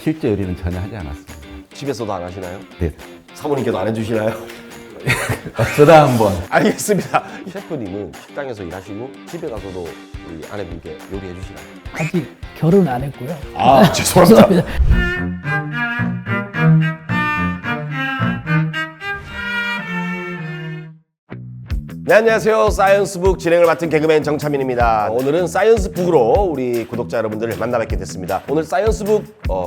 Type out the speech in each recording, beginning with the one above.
실제 요리는 전혀 하지 않았습니다. 집에서도 안 하시나요? 네. 사모님께도 안 해주시나요? 어쩌다 한번. 알겠습니다. 셰프님은 식당에서 일하시고 집에 가서도 우리 아내분께 요리해 주시나요? 아직 결혼 안 했고요. 아, 죄송합니다. 네, 안녕하세요. 사이언스북 진행을 맡은 개그맨 정차민입니다. 오늘은 사이언스북으로 우리 구독자 여러분들을 만나 뵙게 됐습니다. 오늘 사이언스북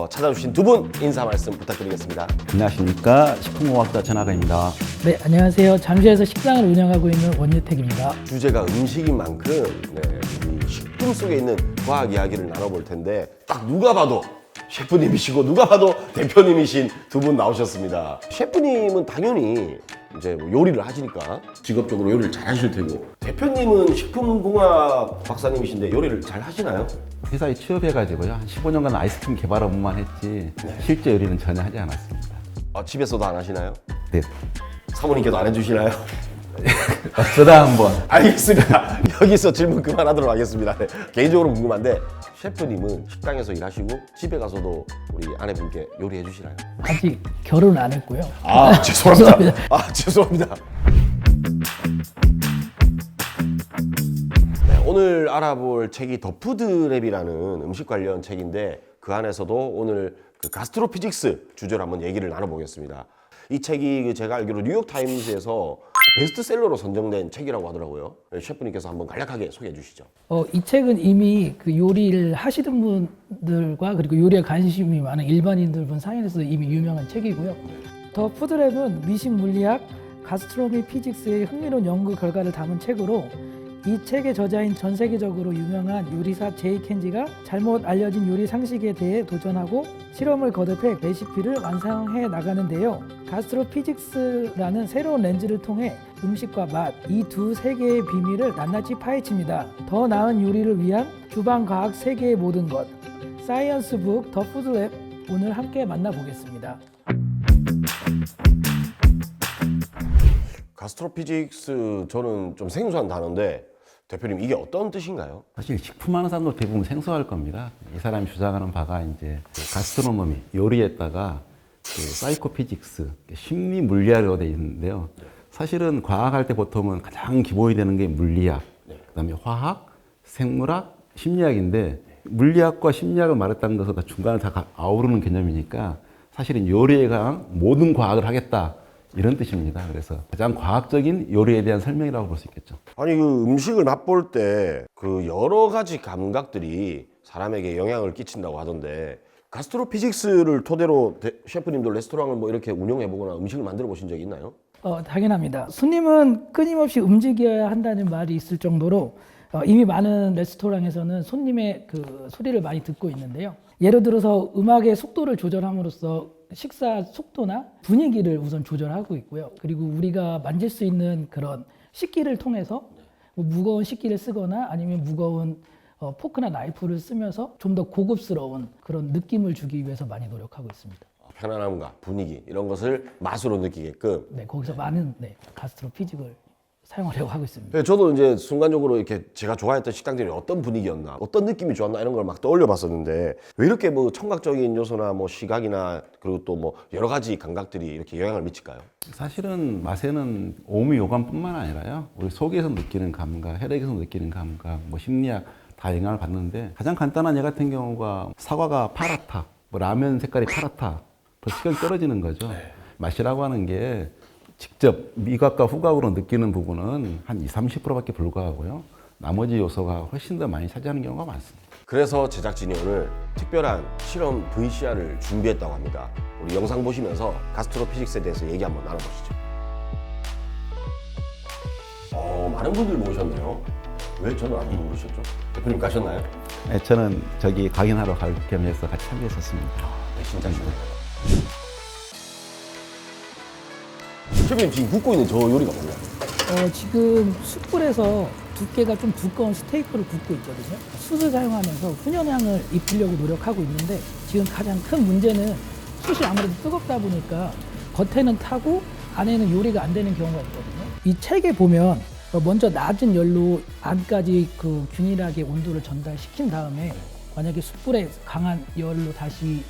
찾아주신 두 분 인사 말씀 부탁드리겠습니다. 안녕하십니까. 식품공학자 전하가입니다. 네, 안녕하세요. 잠실에서 식당을 운영하고 있는 원유택입니다. 주제가 음식인 만큼 이 식품 속에 있는 과학 이야기를 나눠볼 텐데 딱 누가 봐도 셰프님이시고 누가 봐도 대표님이신 두 분 나오셨습니다. 셰프님은 당연히 이제 뭐 요리를 하시니까 직업적으로 요리를 잘 하실 테고, 대표님은 식품공학 박사님이신데 요리를 잘 하시나요? 회사에 취업해가지고요. 한 15년간 아이스크림 개발 업무만 했지 실제 요리는 전혀 하지 않았습니다. 아, 집에서도 안 하시나요? 네. 사모님께도 안 해주시나요? 어쩌다 한번. 알겠습니다. 여기서 질문 그만하도록 하겠습니다. 네. 개인적으로 궁금한데 셰프님은 식당에서 일하시고 집에 가서도 우리 아내분께 요리해 주시나요? 아직 결혼 안 했고요. 아, 죄송합니다. 아, 죄송합니다. 네, 오늘 알아볼 책이 더 푸드랩이라는 음식 관련 책인데 그 안에서도 오늘 그 가스트로피직스 주제로 한번 얘기를 나눠보겠습니다. 이 책이 제가 알기로 뉴욕타임즈에서 베스트셀러로 선정된 책이라고 하더라고요. 셰프님께서 한번 간략하게 소개해 주시죠. 이 책은 이미 그 요리를 하시는 분들과 그리고 요리에 관심이 많은 일반인들 분 사이에서 이미 유명한 책이고요. 더 푸드랩은 미식 물리학, 가스트로미 피직스의 흥미로운 연구 결과를 담은 책으로, 이 책의 저자인 전 세계적으로 유명한 요리사 제이 켄지가 잘못 알려진 요리 상식에 대해 도전하고 실험을 거듭해 레시피를 완성해 나가는데요. 가스트로피직스라는 새로운 렌즈를 통해 음식과 맛, 이 두 세계의 비밀을 낱낱이 파헤칩니다. 더 나은 요리를 위한 주방 과학 세계의 모든 것. 사이언스북 더 푸드랩, 오늘 함께 만나보겠습니다. 가스트로피직스, 저는 좀 생소한 단어인데 대표님 이게 어떤 뜻인가요? 사실 식품하는 사람도 대부분 생소할 겁니다. 이 사람이 주장하는 바가 이제 가스트로노미, 요리에다가 그 사이코피직스, 심리 물리학으로 되어 있는데요. 사실은 과학할 때 보통은 가장 기본이 되는 게 물리학, 그다음에 화학, 생물학, 심리학인데, 물리학과 심리학을 말했다는 것은 다 중간에 다 아우르는 개념이니까 사실은 요리에 관한 모든 과학을 하겠다, 이런 뜻입니다. 그래서 가장 과학적인 요리에 대한 설명이라고 볼 수 있겠죠. 아니, 그 음식을 맛볼 때 그 여러 가지 감각들이 사람에게 영향을 끼친다고 하던데, 가스트로피직스를 토대로 셰프님도 레스토랑을 뭐 이렇게 운영해 보거나 음식을 만들어 보신 적이 있나요? 당연합니다. 손님은 끊임없이 움직여야 한다는 말이 있을 정도로 이미 많은 레스토랑에서는 손님의 그 소리를 많이 듣고 있는데요. 예를 들어서 음악의 속도를 조절함으로써 식사 속도나 분위기를 우선 조절하고 있고요. 그리고 우리가 만질 수 있는 그런 식기를 통해서 뭐 무거운 식기를 쓰거나 아니면 무거운 포크나 나이프를 쓰면서 좀 더 고급스러운 그런 느낌을 주기 위해서 많이 노력하고 있습니다. 편안함과 분위기, 이런 것을 맛으로 느끼게끔. 네, 거기서 많은 가스트로피직을 사용하려고 하고 있습니다. 저도 이제 순간적으로 이렇게 제가 좋아했던 식당들이 어떤 분위기였나, 어떤 느낌이 좋았나, 이런 걸 막 떠올려 봤었는데, 왜 이렇게 뭐 청각적인 요소나 뭐 시각이나 그리고 또 뭐 여러 가지 감각들이 이렇게 영향을 미칠까요? 사실은 맛에는 오미 오감뿐만 아니라요, 우리 속에서 느끼는 감각, 혈액에서 느끼는 감각, 뭐 심리학 다 영향을 받는데, 가장 간단한 예 같은 경우가 사과가 파랗다, 뭐 라면 색깔이 파랗다, 벌써 식욕이 떨어지는 거죠. 맛이라고 하는 게 직접 미각과 후각으로 느끼는 부분은 한 20-30%밖에 불과하고요. 나머지 요소가 훨씬 더 많이 차지하는 경우가 많습니다. 그래서 제작진이 오늘 특별한 실험 VCR을 준비했다고 합니다. 우리 영상 보시면서 가스트로피직스에 대해서 얘기 한번 나눠보시죠. 많은 분들이 모셨네요. 왜 저는 안 모르셨죠? 대표님 가셨나요? 네, 저는 저기 강연하러 갈 겸해서 같이 참여했었습니다. 네, 진짜 셰프님, 지금 굽고 있는 저 요리가 뭔가요? 지금 숯불에서 두께가 좀 두꺼운 스테이크를 굽고 있거든요. 숯을 사용하면서 훈연향을 입히려고 노력하고 있는데, 지금 가장 큰 문제는 숯이 아무래도 뜨겁다 보니까 겉에는 타고 안에는 요리가 안 되는 경우가 있거든요. 이 책에 보면 먼저 낮은 열로 안까지 그 균일하게 온도를 전달시킨 다음에 만약에 숯불에 강한 열로 다시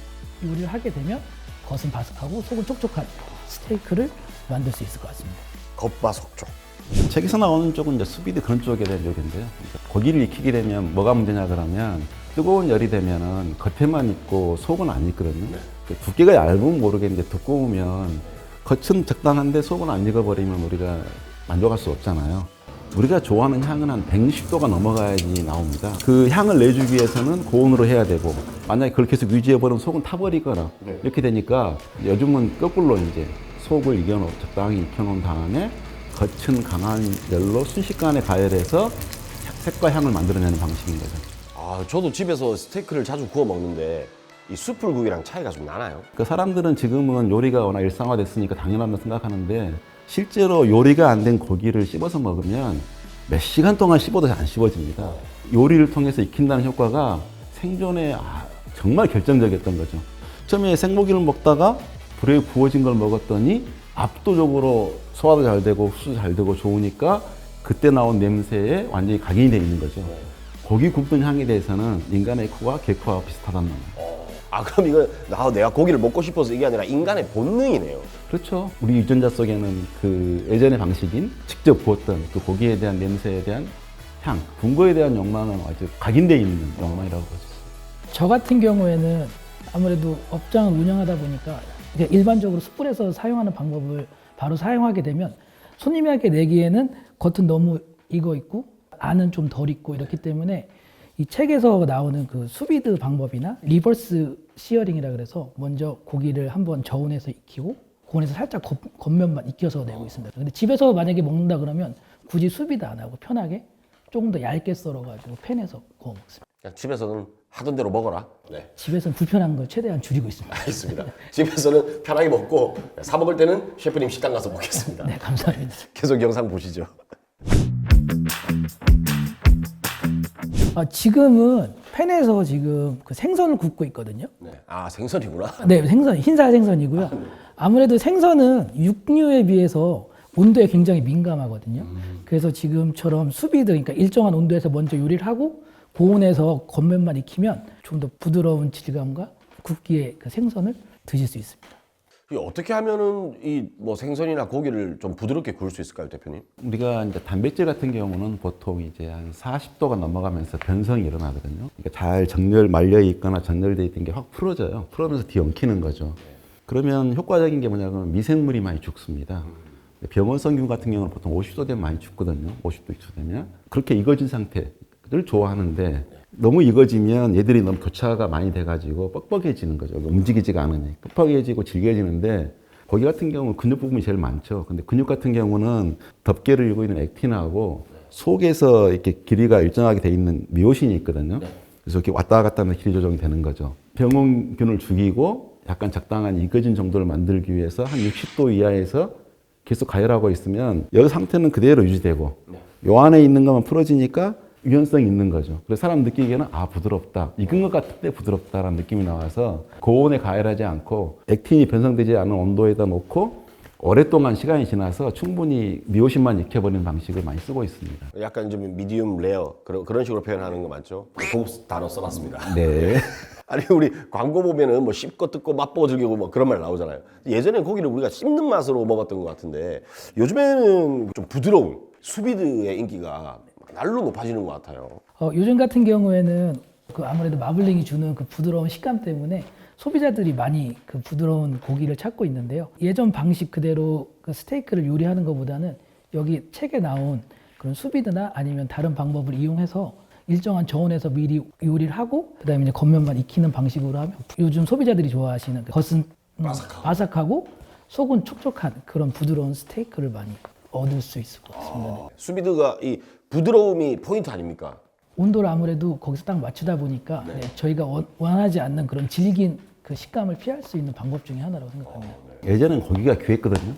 요리를 하게 되면 겉은 바삭하고 속은 촉촉한 스테이크를 만들 수 있을 것 같습니다. 겉바속촉. 책에서 나오는 쪽은 이제 수비드 그런 쪽에 대한 요리인데요. 고기를 익히게 되면 뭐가 문제냐 그러면 뜨거운 열이 되면은 겉에만 익고 속은 안 익거든요. 그 두께가 얇으면 모르겠는데 두꺼우면 겉은 적당한데 속은 안 익어버리면 우리가 만족할 수 없잖아요. 우리가 좋아하는 향은 한 160도가 넘어가야지 나옵니다. 그 향을 내주기 위해서는 고온으로 해야 되고, 만약에 그렇게 해서 유지해버리면 속은 타버리거나 이렇게 되니까 요즘은 거꾸로 이제 속을 적당히 익혀놓은 다음에 겉은 강한 열로 순식간에 가열해서 색과 향을 만들어내는 방식인 거죠. 아, 저도 집에서 스테이크를 자주 구워 먹는데 이 숯불구이랑 차이가 좀 나나요? 그 사람들은 지금은 요리가 워낙 일상화됐으니까 당연하다고 생각하는데 실제로 요리가 안 된 고기를 씹어서 먹으면 몇 시간 동안 씹어도 잘 안 씹어집니다. 요리를 통해서 익힌다는 효과가 생존에 정말 결정적이었던 거죠. 처음에 생고기를 먹다가 불에 구워진 걸 먹었더니 압도적으로 소화도 잘 되고 흡수도 잘 되고 좋으니까 그때 나온 냄새에 완전히 각인이 되어 있는 거죠. 고기 굽는 향에 대해서는 인간의 코와 개코와 비슷하다는 겁니다. 아, 그럼 이거 내가 고기를 먹고 싶어서 이게 아니라 인간의 본능이네요. 그렇죠. 우리 유전자 속에는 그 예전의 방식인 직접 구웠던 그 고기에 대한 냄새에 대한 향, 분거에 대한 욕망은 아주 각인되어 있는 욕망이라고 보죠. 저 같은 경우에는 아무래도 업장을 운영하다 보니까 이게 일반적으로 숯불에서 사용하는 방법을 바로 사용하게 되면 손님에게 내기에는 겉은 너무 익어 있고 안은 좀 덜 익고 이렇기 때문에 이 책에서 나오는 그 수비드 방법이나 리버스 시어링이라 그래서 먼저 고기를 한번 저온에서 익히고 고온에서 살짝 겉면만 익혀서 내고 있습니다. 근데 집에서 만약에 먹는다 그러면 굳이 수비드 안 하고 편하게 조금 더 얇게 썰어가지고 팬에서 구워 먹습니다. 그냥 집에서는 하던 대로 먹어라. 네, 집에서는 불편한 걸 최대한 줄이고 있습니다. 알겠습니다. 집에서는 편하게 먹고 사 먹을 때는 셰프님 식당 가서 먹겠습니다. 네, 감사합니다. 계속 영상 보시죠. 지금은 팬에서 지금 그 생선을 굽고 있거든요. 네. 아, 생선이구나. 네, 흰살 생선이고요. 아무래도 생선은 육류에 비해서 온도에 굉장히 민감하거든요. 그래서 지금처럼 수비드, 그러니까 일정한 온도에서 먼저 요리를 하고 고온에서 겉면만 익히면 좀 더 부드러운 질감과 굽기의 그 생선을 드실 수 있습니다. 이게 어떻게 하면은 이 뭐 생선이나 고기를 좀 부드럽게 구울 수 있을까요, 대표님? 우리가 이제 단백질 같은 경우는 보통 이제 한 40도가 넘어가면서 변성이 일어나거든요. 그러니까 잘 말려 있거나 정렬되어 있던 게 확 풀어져요. 풀어면서 뒤엉키는 거죠. 그러면 효과적인 게 뭐냐면 미생물이 많이 죽습니다. 병원성균 같은 경우는 보통 50도 되면 많이 죽거든요. 50도 이상 되면. 그렇게 익어진 상태를 좋아하는데 너무 익어지면 얘들이 너무 교차가 많이 돼가지고 뻑뻑해지는 거죠. 움직이지가 않으니. 뻑뻑해지고 질겨지는데 고기 같은 경우는 근육 부분이 제일 많죠. 근데 근육 같은 경우는 덮개를 이루고 있는 액틴하고 속에서 이렇게 길이가 일정하게 돼 있는 미오신이 있거든요. 그래서 이렇게 왔다 갔다 하면 길이 조정이 되는 거죠. 병원균을 죽이고 약간 적당한 익어진 정도를 만들기 위해서 한 60도 이하에서 계속 가열하고 있으면 여기 상태는 그대로 유지되고 요 안에 있는 것만 풀어지니까 유연성이 있는 거죠. 그래서 사람 느끼기에는 부드럽다. 익은 것 같은데 부드럽다라는 느낌이 나와서 고온에 가열하지 않고 액틴이 변성되지 않은 온도에다 놓고 오랫동안 시간이 지나서 충분히 미오신만 익혀버리는 방식을 많이 쓰고 있습니다. 약간 좀 미디움 레어 그런 식으로 표현하는 거 맞죠? 고급 단어 써놨습니다. 네. 아니 우리 광고 보면은 뭐 씹고 뜯고 맛보고 즐기고 뭐 그런 말 나오잖아요. 예전엔 고기를 우리가 씹는 맛으로 먹었던 것 같은데 요즘에는 좀 부드러운 수비드의 인기가 날로 높아지는 것 같아요. 요즘 같은 경우에는 그 아무래도 마블링이 주는 그 부드러운 식감 때문에 소비자들이 많이 그 부드러운 고기를 찾고 있는데요. 예전 방식 그대로 그 스테이크를 요리하는 것보다는 여기 책에 나온 그런 수비드나 아니면 다른 방법을 이용해서 일정한 저온에서 미리 요리를 하고 그다음에 이제 겉면만 익히는 방식으로 하면 요즘 소비자들이 좋아하시는 겉은 바삭하고 속은 촉촉한 그런 부드러운 스테이크를 많이 얻을 수 있을 것 같습니다. 수비드가 이 부드러움이 포인트 아닙니까? 온도를 아무래도 거기서 딱 맞추다 보니까 저희가 원하지 않는 그런 질긴 그 식감을 피할 수 있는 방법 중에 하나라고 생각합니다. 예전엔 고기가 귀했거든요.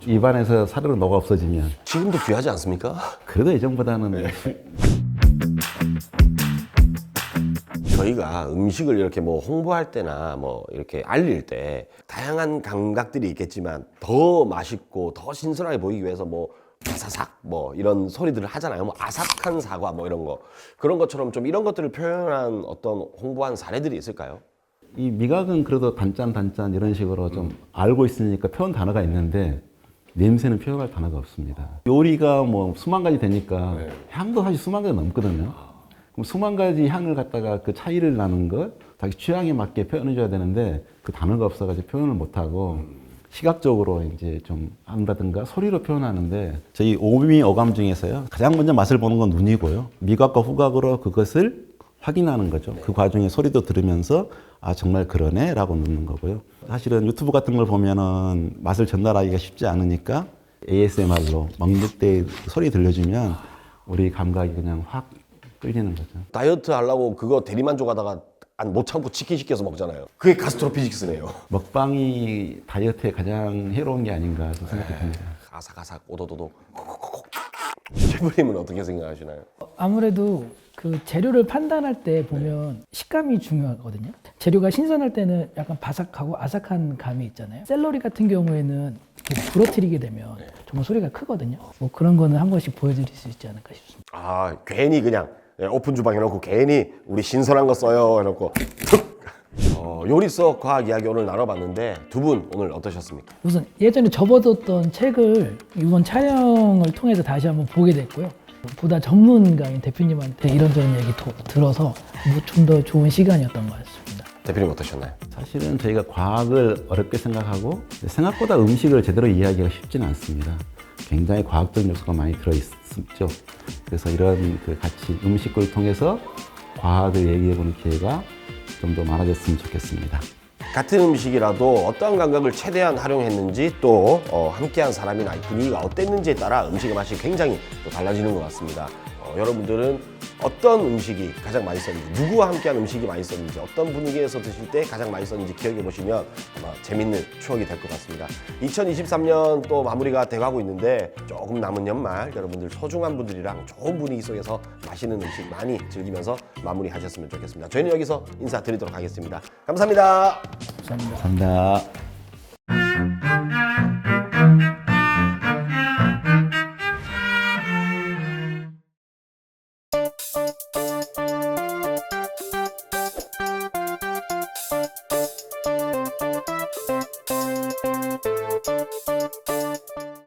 입안에서 사르르 녹아 없어지면. 지금도 귀하지 않습니까? 그래도 예전보다는 저희가 음식을 이렇게 뭐 홍보할 때나 뭐 이렇게 알릴 때 다양한 감각들이 있겠지만 더 맛있고 더 신선하게 보이기 위해서 뭐 바사삭 뭐 이런 소리들을 하잖아요. 뭐 아삭한 사과 뭐 이런 거 그런 것처럼 좀 이런 것들을 표현한 어떤 홍보한 사례들이 있을까요? 이 미각은 그래도 단짠 이런 식으로 좀 알고 있으니까 표현 단어가 있는데 냄새는 표현할 단어가 없습니다. 요리가 뭐 수만 가지 되니까 향도 사실 수만 가지 넘거든요. 그럼 수만 가지 향을 갖다가 그 차이를 나는 걸 자기 취향에 맞게 표현해줘야 되는데 그 단어가 없어가지고 표현을 못하고 시각적으로 이제 좀 한다든가 소리로 표현하는데 저희 오미 오감 중에서요 가장 먼저 맛을 보는 건 눈이고요. 미각과 후각으로 그것을 확인하는 거죠. 그 과정에 소리도 들으면서 아 정말 그러네 라고 넣는 거고요. 사실은 유튜브 같은 걸 보면은 맛을 전달하기가 쉽지 않으니까 ASMR로 먹는 때 소리 들려주면 우리 감각이 그냥 확 끌리는 거죠. 다이어트 하려고 그거 대리만족하다가 못 참고 치킨 시켜서 먹잖아요. 그게 가스트로피직스네요. 먹방이 다이어트에 가장 해로운 게 아닌가 생각이 듭니다. 아삭아삭 오도도도 콕콕콕. 셰프님은 어떻게 생각하시나요? 아무래도 그 재료를 판단할 때 보면 식감이 중요하거든요. 재료가 신선할 때는 약간 바삭하고 아삭한 감이 있잖아요. 샐러리 같은 경우에는 이렇게 부러뜨리게 되면 정말 소리가 크거든요. 뭐 그런 거는 한 번씩 보여드릴 수 있지 않을까 싶습니다. 아 괜히 그냥 오픈 주방 해놓고 괜히 우리 신선한 거 써요 해놓고 요리 속 과학 이야기 오늘 나눠봤는데 두 분 오늘 어떠셨습니까? 우선 예전에 접어뒀던 책을 이번 촬영을 통해서 다시 한번 보게 됐고요. 보다 전문가인 대표님한테 이런저런 얘기 들어서 좀 더 좋은 시간이었던 것 같습니다. 대표님 어떠셨나요? 사실은 저희가 과학을 어렵게 생각하고 생각보다 음식을 제대로 이해하기가 쉽지는 않습니다. 굉장히 과학적 요소가 많이 들어있죠. 그래서 이런 그 같이 음식을 통해서 과학을 얘기해보는 기회가 좀 더 많아졌으면 좋겠습니다. 같은 음식이라도 어떤 감각을 최대한 활용했는지 또 함께한 사람이나 분위기가 어땠는지에 따라 음식의 맛이 굉장히 또 달라지는 것 같습니다. 여러분들은 어떤 음식이 가장 맛있었는지, 누구와 함께한 음식이 맛있었는지, 어떤 분위기에서 드실 때 가장 맛있었는지 기억해 보시면 아마 재밌는 추억이 될 것 같습니다. 2023년 또 마무리가 돼가고 있는데 조금 남은 연말 여러분들 소중한 분들이랑 좋은 분위기 속에서 맛있는 음식 많이 즐기면서 마무리하셨으면 좋겠습니다. 저희는 여기서 인사드리도록 하겠습니다. 감사합니다. 감사합니다. 감사합니다.